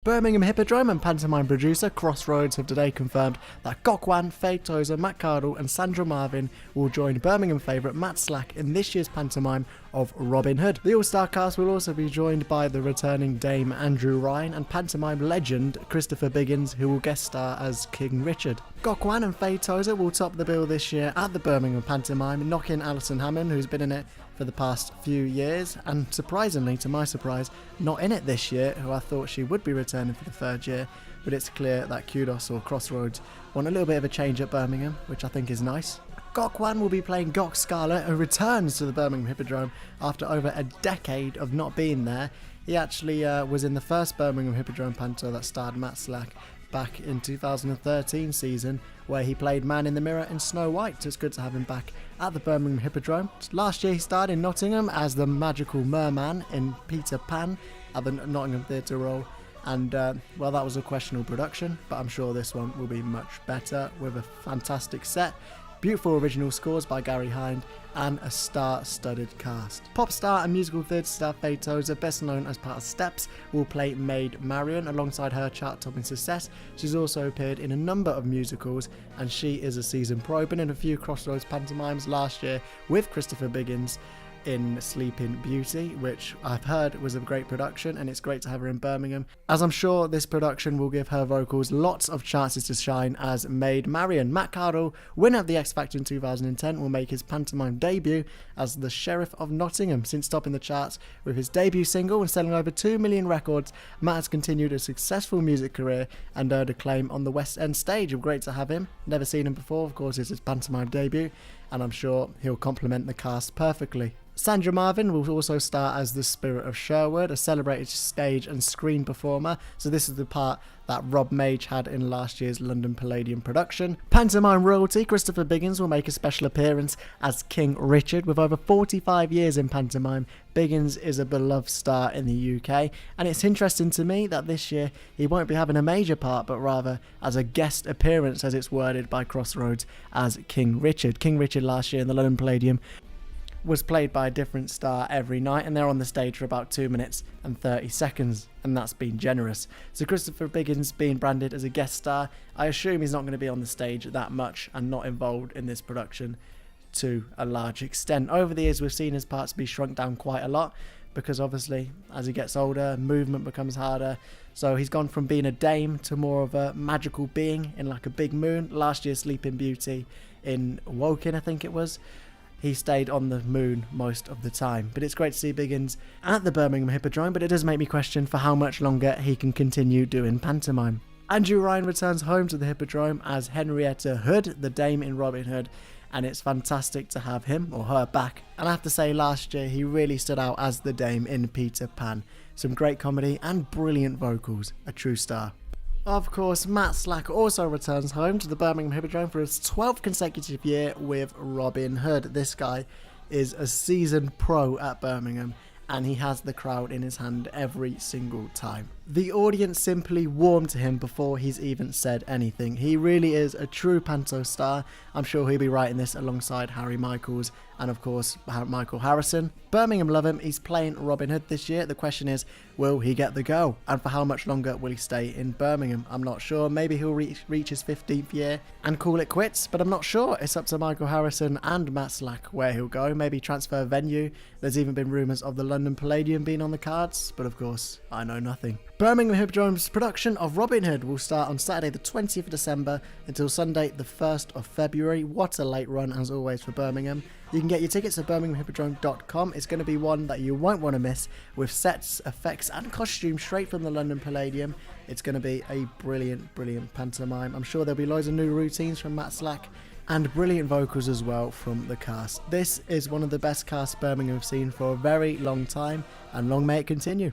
Birmingham Hippodrome and pantomime producer Crossroads have today confirmed that Gok Wan, Faye Tozer, Cardle and Sandra Marvin will join Birmingham favourite Matt Slack in this year's pantomime of Robin Hood. The all-star cast will also be joined by the returning Dame Andrew Ryan and pantomime legend Christopher Biggins, who will guest star as King Richard. Gok Wan and Faye Tozer will top the bill this year at the Birmingham pantomime, knocking Alison Hammond, who's been in it for the past few years, and surprisingly, to my surprise, not in it this year, who I thought she would be returning for the third year. But it's clear that Kudos or Crossroads want a little bit of a change at Birmingham, which I think is nice. Gok Wan will be playing Gok Scarlet, who returns to the Birmingham Hippodrome after over a decade of not being there. He actually was in the first Birmingham Hippodrome panto that starred Matt Slack back in 2013 season, where he played Man in the Mirror in Snow White, so it's good to have him back at the Birmingham Hippodrome. Last year he starred in Nottingham as the magical merman in Peter Pan at the Nottingham Theatre Royal, and well, that was a questionable production, but I'm sure this one will be much better, with a fantastic set, beautiful original scores by Gary Hind, and a star-studded cast. Pop star and musical theatre star Faye Tozer, best known as part of Steps, will play Maid Marian alongside her chart-topping success. She's also appeared in a number of musicals, and she is a seasoned pro, been in a few Crossroads pantomimes last year with Christopher Biggins in Sleeping Beauty, which I've heard was a great production, and it's great to have her in Birmingham, as I'm sure this production will give her vocals lots of chances to shine as Maid Marian. Matt Cardle, winner of the X Factor in 2010, will make his pantomime debut as the Sheriff of Nottingham. Since topping the charts with his debut single and selling over 2 million records, Matt has continued a successful music career and earned acclaim on the West End stage. Great to have him. Never seen him before, of course it's his pantomime debut, and I'm sure he'll complement the cast perfectly. Sandra Marvin will also star as the Spirit of Sherwood, a celebrated stage and screen performer, so this is the part that Rob Mage had in last year's London Palladium production. Pantomime royalty Christopher Biggins will make a special appearance as King Richard. With over 45 years in pantomime, Biggins is a beloved star in the UK, and it's interesting to me that this year he won't be having a major part, but rather as a guest appearance, as it's worded by Crossroads, as King Richard. King Richard last year in the London Palladium was played by a different star every night, and they're on the stage for about 2 minutes and 30 seconds, and that's been generous. So Christopher Biggins being branded as a guest star, I assume he's not going to be on the stage that much and not involved in this production to a large extent. Over the years we've seen his parts be shrunk down quite a lot, because obviously as he gets older, movement becomes harder, so he's gone from being a dame to more of a magical being in like a big moon. Last year's Sleeping Beauty in Woking, I think it was, he stayed on the moon most of the time. But it's great to see Biggins at the Birmingham Hippodrome, but it does make me question for how much longer he can continue doing pantomime. Andrew Ryan returns home to the Hippodrome as Henrietta Hood, the dame in Robin Hood, and it's fantastic to have him or her back. And I have to say, last year he really stood out as the dame in Peter Pan. Some great comedy and brilliant vocals, a true star. Of course, Matt Slack also returns home to the Birmingham Hippodrome for his 12th consecutive year with Robin Hood. This guy is a seasoned pro at Birmingham, and he has the crowd in his hand every single time. The audience simply warmed to him before he's even said anything. He really is a true panto star. I'm sure he'll be writing this alongside Harry Michaels and of course Michael Harrison. Birmingham love him. He's playing Robin Hood this year. The question is, will he get the go? And for how much longer will he stay in Birmingham? I'm not sure. Maybe he'll reach his 15th year and call it quits, but I'm not sure. It's up to Michael Harrison and Matt Slack where he'll go. Maybe transfer venue. There's even been rumours of the London Palladium being on the cards, but of course, I know nothing. Birmingham Hippodrome's production of Robin Hood will start on Saturday the 20th of December until Sunday the 1st of February. What a late run as always for Birmingham. You can get your tickets at birminghamhippodrome.com. It's going to be one that you won't want to miss, with sets, effects and costumes straight from the London Palladium. It's going to be a brilliant, brilliant pantomime. I'm sure there'll be loads of new routines from Matt Slack and brilliant vocals as well from the cast. This is one of the best casts Birmingham have seen for a very long time, and long may it continue.